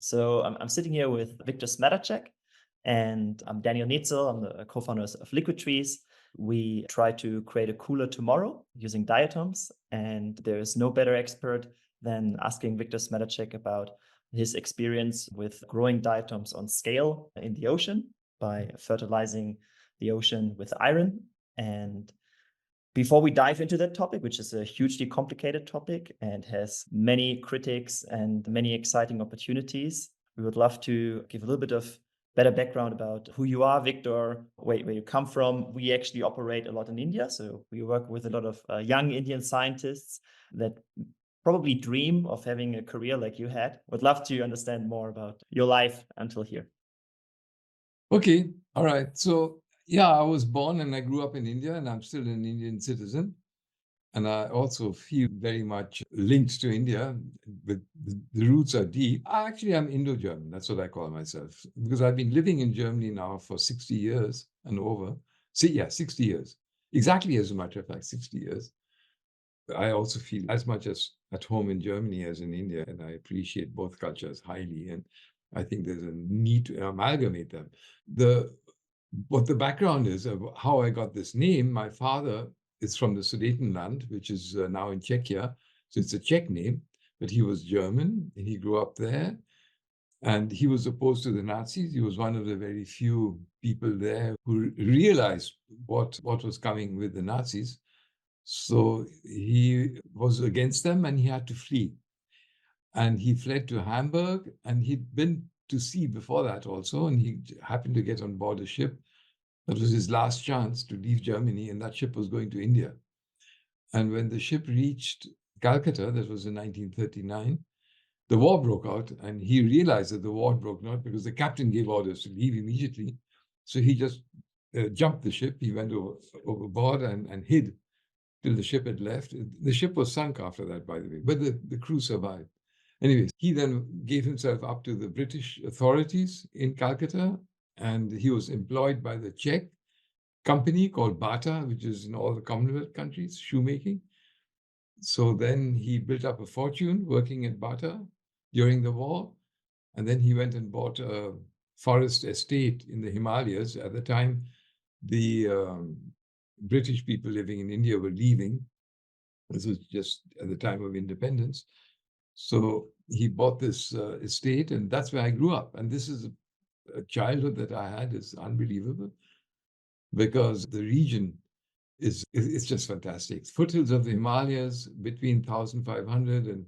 So I'm sitting here with Victor Smetacek, and I'm Daniel Neetzel. I'm the co-founder of Liquid Trees. We try to create a cooler tomorrow using diatoms, and there is no better expert than asking Victor Smetacek about his experience with growing diatoms on scale in the ocean by fertilizing the ocean with iron. And before we dive into that topic, which is a hugely complicated topic and has many critics and many exciting opportunities, we would love to give a little bit of better background about who you are, Victor, where you come from. We actually operate a lot in India. So we work with a lot of young Indian scientists that probably dream of having a career like you had. Would love to understand more about your life until here. Okay, all right. So yeah, I was born and I grew up in India, and I'm still an Indian citizen. And I also feel very much linked to India. The roots are deep. Actually, I'm Indo-German. That's what I call myself, because I've been living in Germany now for 60 years and over. So yeah, 60 years. Exactly, as a matter of fact, 60 years. I also feel as much as at home in Germany as in India, and I appreciate both cultures highly. And I think there's a need to amalgamate them. What the background is of how I got this name, my father is from the Sudetenland, which is now in Czechia. So it's a Czech name, but he was German and he grew up there. And he was opposed to the Nazis. He was one of the very few people there who realized what was coming with the Nazis. So he was against them and he had to flee. And he fled to Hamburg, and he'd been to sea before that also. And he happened to get on board a ship. That was his last chance to leave Germany, and that ship was going to India. And when the ship reached Calcutta, that was in 1939, the war broke out, and he realized that the war broke out because the captain gave orders to leave immediately. So he just jumped the ship. He went overboard and hid till the ship had left. The ship was sunk after that, by the way, but the crew survived. Anyways, he then gave himself up to the British authorities in Calcutta, and he was employed by the Czech company called Bata, which is in all the Commonwealth countries, shoemaking. So then he built up a fortune working at Bata during the war. And then he went and bought a forest estate in the Himalayas. At the time, the British people living in India were leaving. This was just at the time of independence. So he bought this estate, and that's where I grew up. And this is a childhood that I had is unbelievable, because the region is just fantastic. Foothills of the Himalayas, between 1,500 and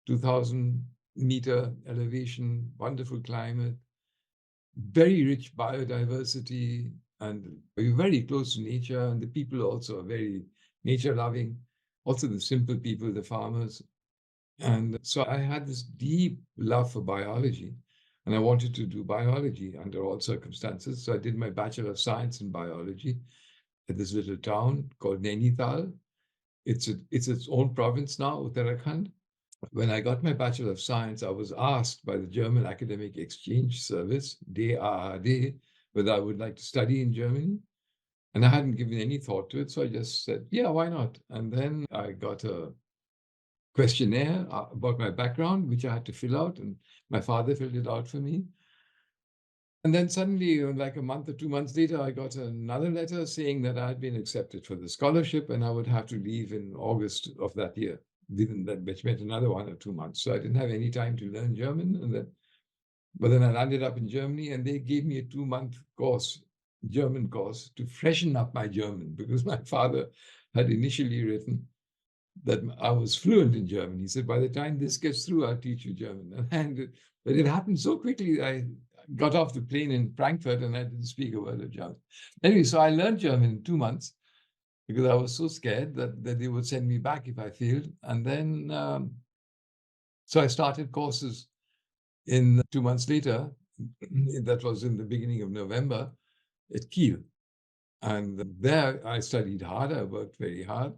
2,000 meter elevation, wonderful climate, very rich biodiversity, and we're very close to nature. And the people also are very nature loving. Also the simple people, the farmers. And so I had this deep love for biology, and I wanted to do biology under all circumstances. So I did my Bachelor of Science in Biology at this little town called Neetzel. It's its own province now, Uttarakhand. When I got my Bachelor of Science, I was asked by the German Academic Exchange Service, DAAD, whether I would like to study in Germany. And I hadn't given any thought to it, so I just said, yeah, why not? And then I got a questionnaire about my background, which I had to fill out, and my father filled it out for me. And then suddenly, like a month or 2 months later, I got another letter saying that I had been accepted for the scholarship and I would have to leave in August of that year, which meant another 1 or 2 months. So I didn't have any time to learn German. But then I landed up in Germany, and they gave me a 2-month course, German course, to freshen up my German, because my father had initially written that I was fluent in German. He said, by the time this gets through, I'll teach you German. But it happened so quickly. I got off the plane in Frankfurt and I didn't speak a word of German. Anyway, so I learned German in 2 months because I was so scared that they would send me back if I failed. And then, so I started courses in 2 months later. That was in the beginning of November at Kiel. And there I studied hard. I worked very hard.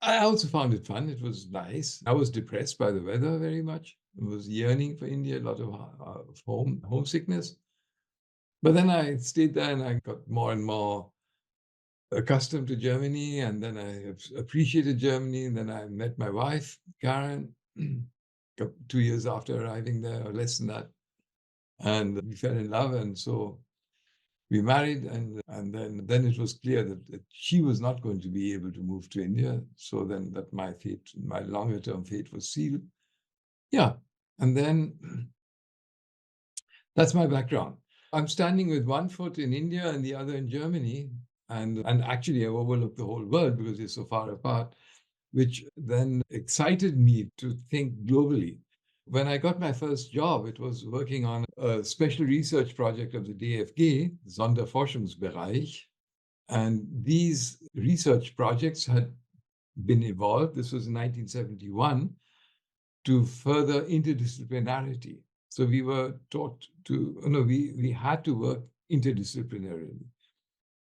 I also found it fun. It was nice. I was depressed by the weather very much. I was yearning for India, a lot of homesickness. But then I stayed there and I got more and more accustomed to Germany. And then I appreciated Germany. And then I met my wife, Karen. 2 years after arriving there, or less than that. And we fell in love, and so we married, and then it was clear that she was not going to be able to move to India. So then that my longer term fate was sealed. Yeah. And then that's my background. I'm standing with one foot in India and the other in Germany. And actually I overlook the whole world because it's so far apart, which then excited me to think globally. When I got my first job, it was working on a special research project of the DFG, Sonderforschungsbereich. And these research projects had been evolved, this was in 1971, to further interdisciplinarity. So we were taught to, we had to work interdisciplinarily.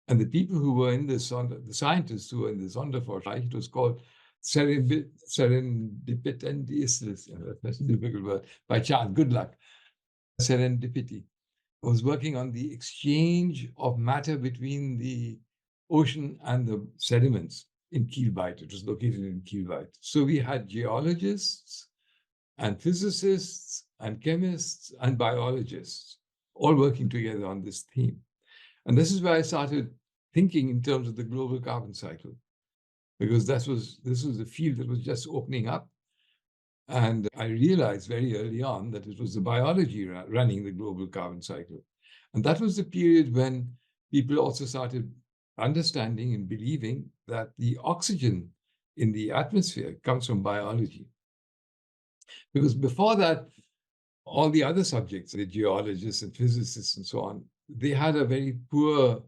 And the people who were in this, the scientists who were in the Sonderforschung, it was called serendipity, that's a difficult word, by chance, good luck. Serendipity was working on the exchange of matter between the ocean and the sediments in Kiel Bight. It was located in Kiel Bight. So we had geologists and physicists and chemists and biologists all working together on this theme. And this is where I started thinking in terms of the global carbon cycle, because this was a field that was just opening up. And I realized very early on that it was the biology running the global carbon cycle. And that was the period when people also started understanding and believing that the oxygen in the atmosphere comes from biology. Because before that, all the other subjects, the geologists and physicists and so on, they had a very poor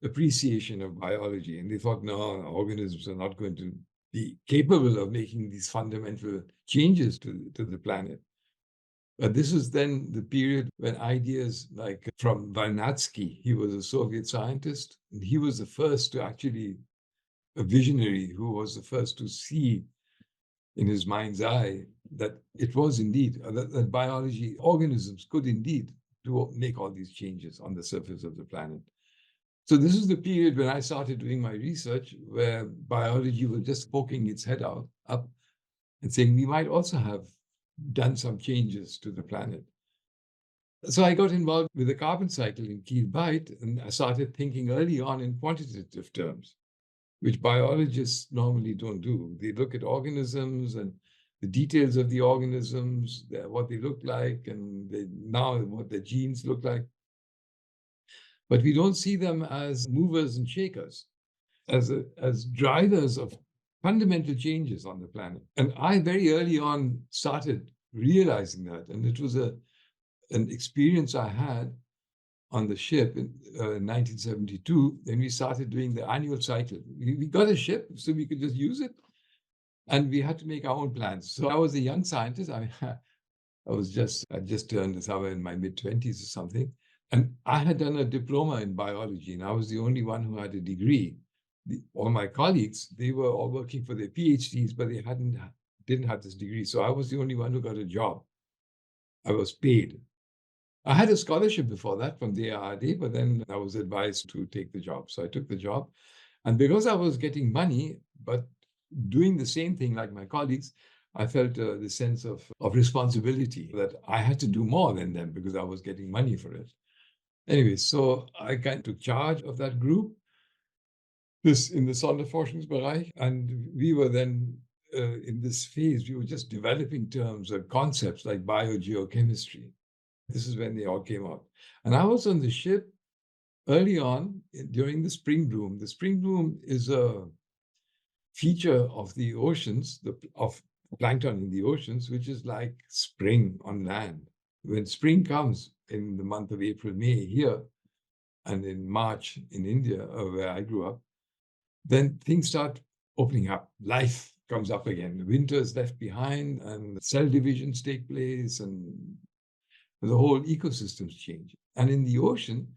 appreciation of biology. And they thought, no, organisms are not going to be capable of making these fundamental changes to the planet. But this was then the period when ideas like from Vernadsky, he was a Soviet scientist, and he was the first to actually, a visionary who was the first to see in his mind's eye that it was indeed, that biology, organisms could indeed make all these changes on the surface of the planet. So this is the period when I started doing my research, where biology was just poking its head up and saying we might also have done some changes to the planet. So I got involved with the carbon cycle in Kiel Bight, and I started thinking early on in quantitative terms, which biologists normally don't do. They look at organisms and the details of the organisms, what they look like, and now what their genes look like. But we don't see them as movers and shakers, as drivers of fundamental changes on the planet. And I very early on started realizing that. And it was an experience I had on the ship in 1972, when we started doing the annual cycle. We got a ship, so we could just use it. And we had to make our own plans. So I was a young scientist. I just turned somewhere in my mid-20s or something. And I had done a diploma in biology, and I was the only one who had a degree. All my colleagues, they were all working for their PhDs, but they didn't have this degree. So I was the only one who got a job. I was paid. I had a scholarship before that from the ARD, but then I was advised to take the job. So I took the job. And because I was getting money, but doing the same thing like my colleagues, I felt the sense of responsibility that I had to do more than them because I was getting money for it. Anyway, so I kind of took charge of that group, this in the Sonderforschungsbereich, and we were then in this phase, we were just developing terms or concepts like biogeochemistry. This is when they all came out. And I was on the ship early on during the spring bloom. The spring bloom is a feature of the oceans, of plankton in the oceans, which is like spring on land. When spring comes in the month of April, May here, and in March in India, where I grew up, then things start opening up. Life comes up again. The winter is left behind, and cell divisions take place, and the whole ecosystems change. And in the ocean,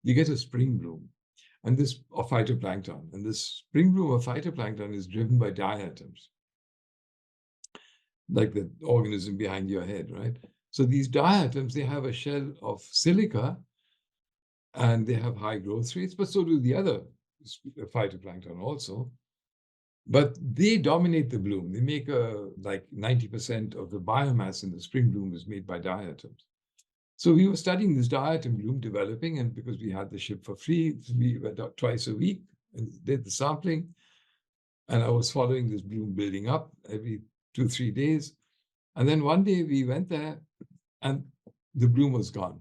you get a spring bloom, and this of phytoplankton. And this spring bloom of phytoplankton is driven by diatoms, like the organism behind your head, right? So these diatoms, they have a shell of silica, and they have high growth rates, but so do the other phytoplankton also. But they dominate the bloom. They make like 90% of the biomass in the spring bloom is made by diatoms. So we were studying this diatom bloom developing, and because we had the ship for free, we went out twice a week and did the sampling. And I was following this bloom building up every 2-3 days. And then one day we went there and the bloom was gone.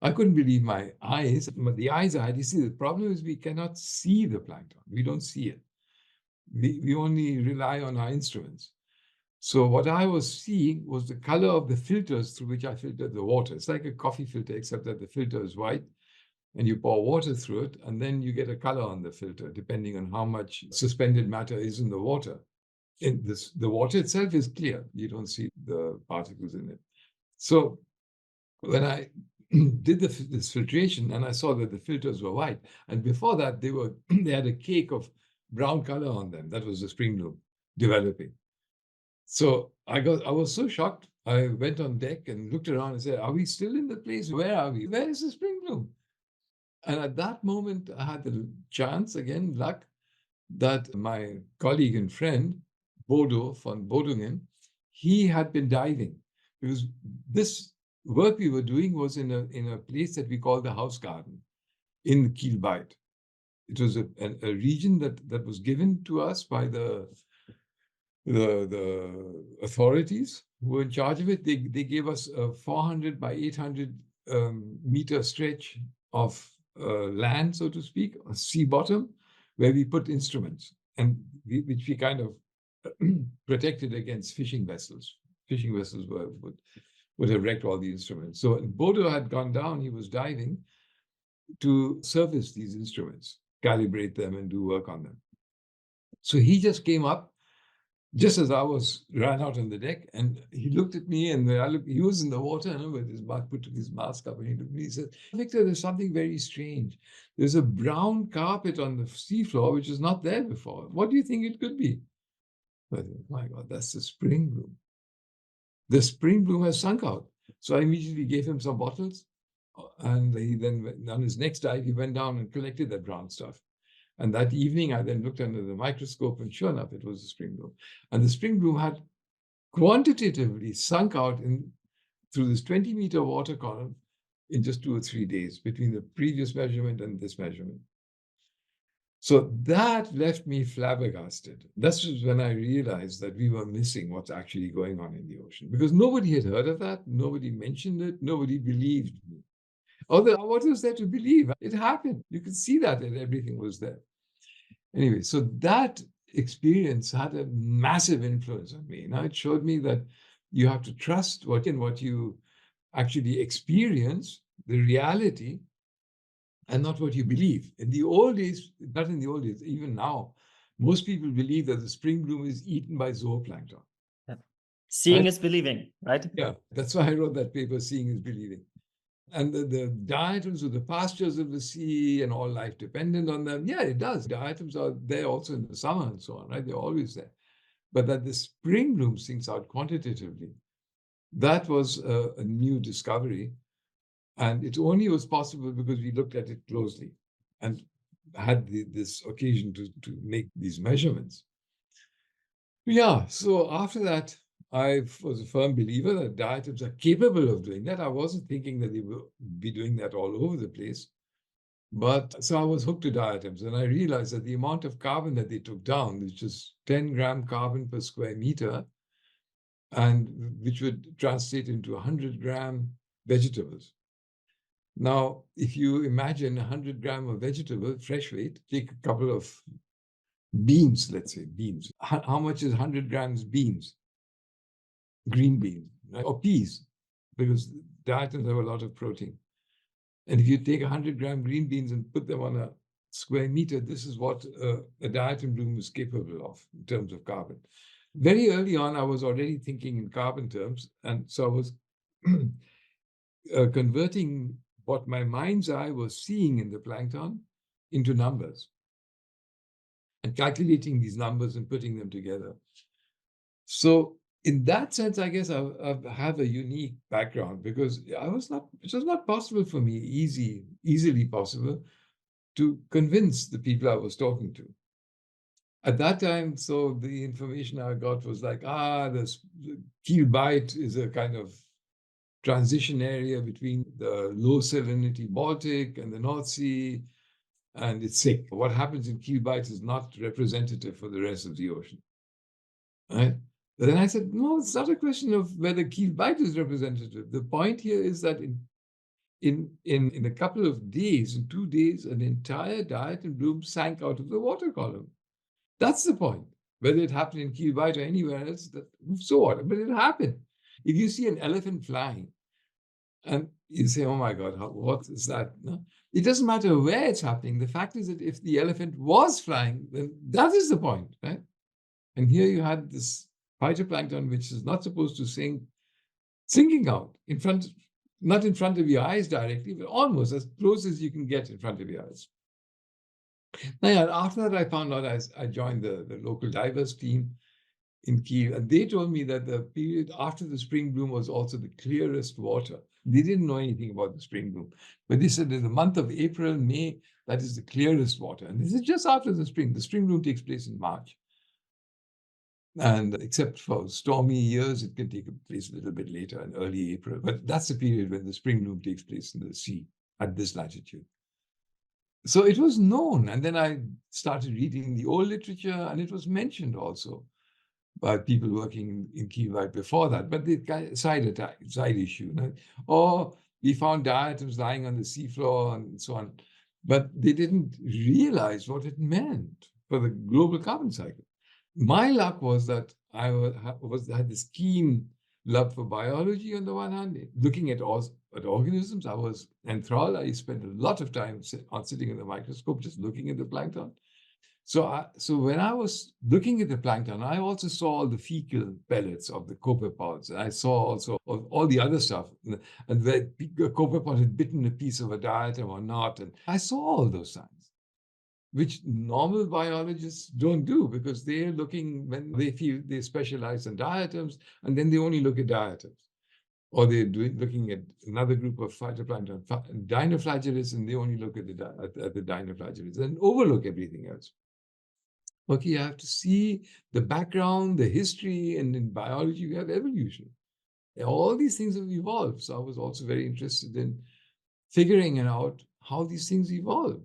I couldn't believe my eyes. But the eyes I had, you see, the problem is we cannot see the plankton. We don't see it. We only rely on our instruments. So what I was seeing was the color of the filters through which I filtered the water. It's like a coffee filter, except that the filter is white and you pour water through it, and then you get a color on the filter, depending on how much suspended matter is in the water. The water itself is clear. You don't see the particles in it. So when I did this filtration and I saw that the filters were white, and before that they had a cake of brown color on them. That was the spring bloom developing. So I was so shocked. I went on deck and looked around and said, "Are we still in the place? Where are we? Where is the spring bloom?" And at that moment, I had the chance, again, luck, that my colleague and friend, Bodo von Bodungen, he had been diving, because this work we were doing was in a place that we call the house garden in Kiel Bight. It was a region that was given to us by the authorities who were in charge of it. They gave us a 400 by 800 meter stretch of land, so to speak, a sea bottom, where we put instruments, and which we kind of protected against fishing vessels. Fishing vessels would have wrecked all the instruments. So Bodo had gone down, he was diving to service these instruments, calibrate them and do work on them. So he just came up just as I ran out on the deck, and he looked at me, and he was in the water, and with his took his mask up, and he looked at me, he said, "Victor, there's something very strange. There's a brown carpet on the seafloor, which is not there before. What do you think it could be?" I said, "Oh my God, that's the spring bloom. The spring bloom has sunk out." So I immediately gave him some bottles, and he then, on his next dive, he went down and collected that brown stuff. And that evening, I then looked under the microscope, and sure enough, it was the spring bloom. And the spring bloom had quantitatively sunk out through this 20-meter water column in just 2 or 3 days between the previous measurement and this measurement. So that left me flabbergasted. This was when I realized that we were missing what's actually going on in the ocean, because nobody had heard of that. Nobody mentioned it. Nobody believed me. Although, what was there to believe? It happened. You could see that everything was there. Anyway, so that experience had a massive influence on me. Now, it showed me that you have to trust what you actually experience, the reality, and not what you believe. In the old days, not in the old days, even now, most people believe that the spring bloom is eaten by zooplankton. Yeah. Seeing Right? is believing, right? Yeah, that's why I wrote that paper, Seeing is Believing. And the diatoms are the pastures of the sea, and all life dependent on them. Yeah, it does. Diatoms are there also in the summer and so on, right? They're always there. But that the spring bloom sinks out quantitatively, that was a new discovery. And it only was possible because we looked at it closely and had this occasion to make these measurements. Yeah, so after that, I was a firm believer that diatoms are capable of doing that. I wasn't thinking that they will be doing that all over the place. But so I was hooked to diatoms, and I realized that the amount of carbon that they took down, which is 10 gram carbon per square meter, and which would translate into 100-gram vegetables. Now, if you imagine 100 gram of vegetable, fresh weight, take a couple of beans, let's say beans. How much is 100 grams beans? Green beans, right? Or peas, because diatoms have a lot of protein. And if you take 100-gram green beans and put them on a square meter, this is what a diatom bloom is capable of in terms of carbon. Very early on, I was already thinking in carbon terms, and so I was converting what my mind's eye was seeing in the plankton into numbers, and calculating these numbers and putting them together. So in that sense, I guess I have a unique background, because it was not possible for me, easily possible, to convince the people I was talking to. At that time, so the information I got was like, the Kiel Bight is a kind of transition area between the low salinity Baltic and the North Sea, and it's sick. What happens in Kiel Bight is not representative for the rest of the ocean. Right? But then I said, no, it's not a question of whether Kiel Bight is representative. The point here is that in a couple of days, in 2 days, an entire diatom bloom sank out of the water column. That's the point. Whether it happened in Kiel Bight or anywhere else, so what? But it happened. If you see an elephant flying, and you say, oh my God, what is that? No? It doesn't matter where it's happening. The fact is that if the elephant was flying, then that is the point, right? And here you had this phytoplankton, which is not supposed to sink, sinking out in front, not in front of your eyes directly, but almost as close as you can get in front of your eyes. Now, after that, I found out I joined the local divers team in Kiel, and they told me that the period after the spring bloom was also the clearest water. They didn't know anything about the spring bloom, but they said in the month of April, May, that is the clearest water. And this is just after the spring. The spring bloom takes place in March. And except for stormy years, it can take place a little bit later in early April. But that's the period when the spring bloom takes place in the sea at this latitude. So it was known. And then I started reading the old literature, and it was mentioned also by people working in Kiel Bight before that. But the side issue. You know? Or we found diatoms lying on the seafloor and so on. But they didn't realize what it meant for the global carbon cycle. My luck was that I had this keen love for biology on the one hand, looking at organisms. I was enthralled. I spent a lot of time sitting in the microscope, just looking at the plankton. So when I was looking at the plankton, I also saw all the fecal pellets of the copepods. And I saw also all the other stuff, and where a copepod had bitten a piece of a diatom or not. And I saw all those signs, which normal biologists don't do, because they're looking, when they feel they specialize in diatoms, and then they only look at diatoms. Or they're looking at another group of phytoplankton, dinoflagellates, and they only look at the dinoflagellates and overlook everything else. Okay, you have to see the background, the history, and in biology, we have evolution. All these things have evolved. So I was also very interested in figuring out how these things evolve.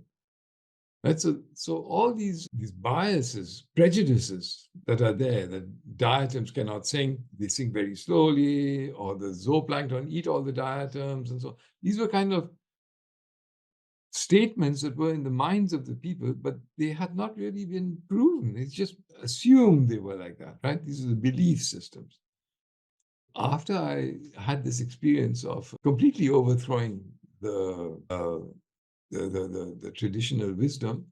Right? So all these biases, prejudices that are there, that diatoms cannot sink, they sink very slowly, or the zooplankton eat all the diatoms, and so these were kind of statements that were in the minds of the people, but they had not really been proven. It's just assumed they were like that, right? These are the belief systems. After I had this experience of completely overthrowing the traditional wisdom,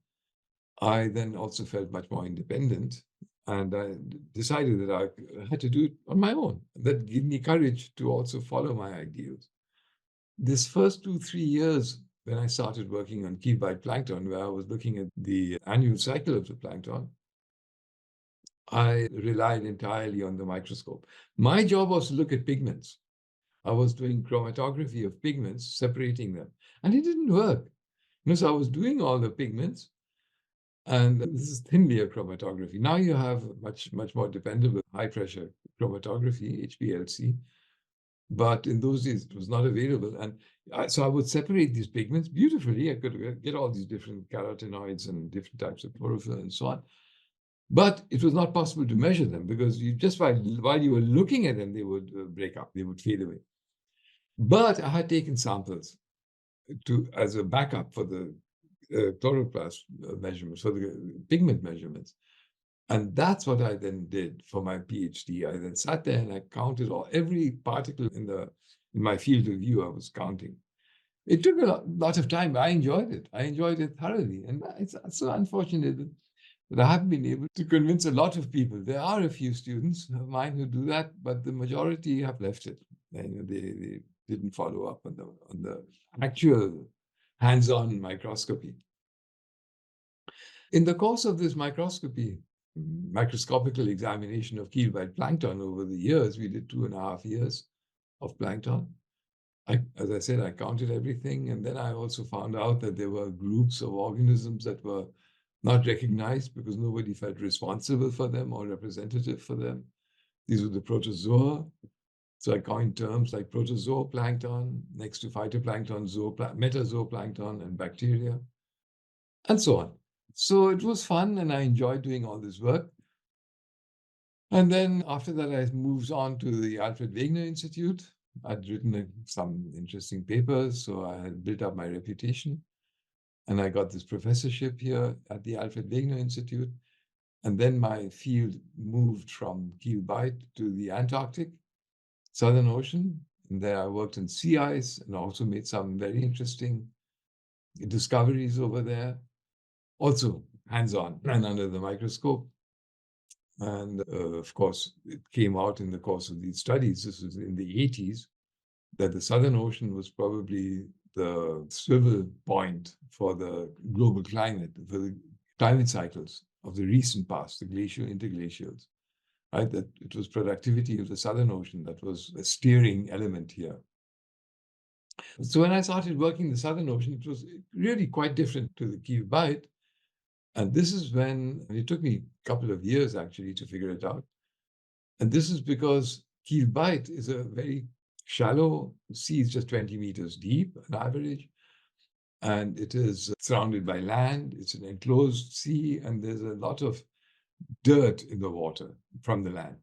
I then also felt much more independent, and I decided that I had to do it on my own. That gave me courage to also follow my ideals. This first 2-3 years, when I started working on Kiel Bight plankton, where I was looking at the annual cycle of the plankton, I relied entirely on the microscope. My job was to look at pigments. I was doing chromatography of pigments, separating them, and it didn't work. So I was doing all the pigments, and this is thin layer chromatography. Now you have much more dependable high pressure chromatography, HPLC. But in those days, it was not available. And so I would separate these pigments beautifully. I could get all these different carotenoids and different types of chlorophyll and so on. But it was not possible to measure them, because you just while you were looking at them, they would break up, they would fade away. But I had taken samples as a backup for the chloroplast measurements, for the pigment measurements. And that's what I then did for my PhD. I then sat there and I counted every particle in my field of view. I was counting. It took a lot of time, but I enjoyed it. I enjoyed it thoroughly. And it's so unfortunate that I haven't been able to convince a lot of people. There are a few students of mine who do that, but the majority have left it. They didn't follow up on the actual hands-on microscopy. In the course of this microscopical examination of Kiel Bight plankton over the years, we did 2.5 years of plankton. As I said, I counted everything, and then I also found out that there were groups of organisms that were not recognized because nobody felt responsible for them or representative for them. These were the protozoa. So I coined terms like protozooplankton next to phytoplankton, metazooplankton, and bacteria, and so on. So it was fun, and I enjoyed doing all this work. And then after that, I moved on to the Alfred Wegener Institute. I'd written some interesting papers, so I had built up my reputation. And I got this professorship here at the Alfred Wegener Institute. And then my field moved from Kiel Bight to the Antarctic, Southern Ocean. And there I worked in sea ice and also made some very interesting discoveries over there, also hands-on and under the microscope. And of course, it came out in the course of these studies, this was in the 80s, that the Southern Ocean was probably the swivel point for the global climate, for the climate cycles of the recent past, the glacial interglacials, right? That it was productivity of the Southern Ocean that was a steering element here. So when I started working the Southern Ocean, it was really quite different to the Kiel Bight. And this is when it took me a couple of years actually to figure it out. And this is because Kiel Bight is a very shallow sea, it's just 20 meters deep on average. And it is surrounded by land, it's an enclosed sea, and there's a lot of dirt in the water from the land.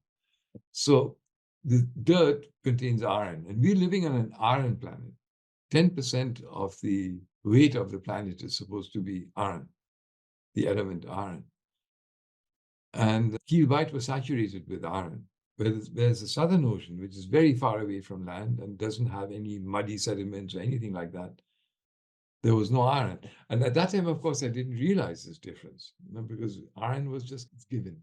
So the dirt contains iron, and we're living on an iron planet. 10% of the weight of the planet is supposed to be iron, the element iron. And Kiel Bight was saturated with iron, whereas the Southern Ocean, which is very far away from land and doesn't have any muddy sediments or anything like that, there was no iron. And at that time, of course, I didn't realize this difference, because iron was just given.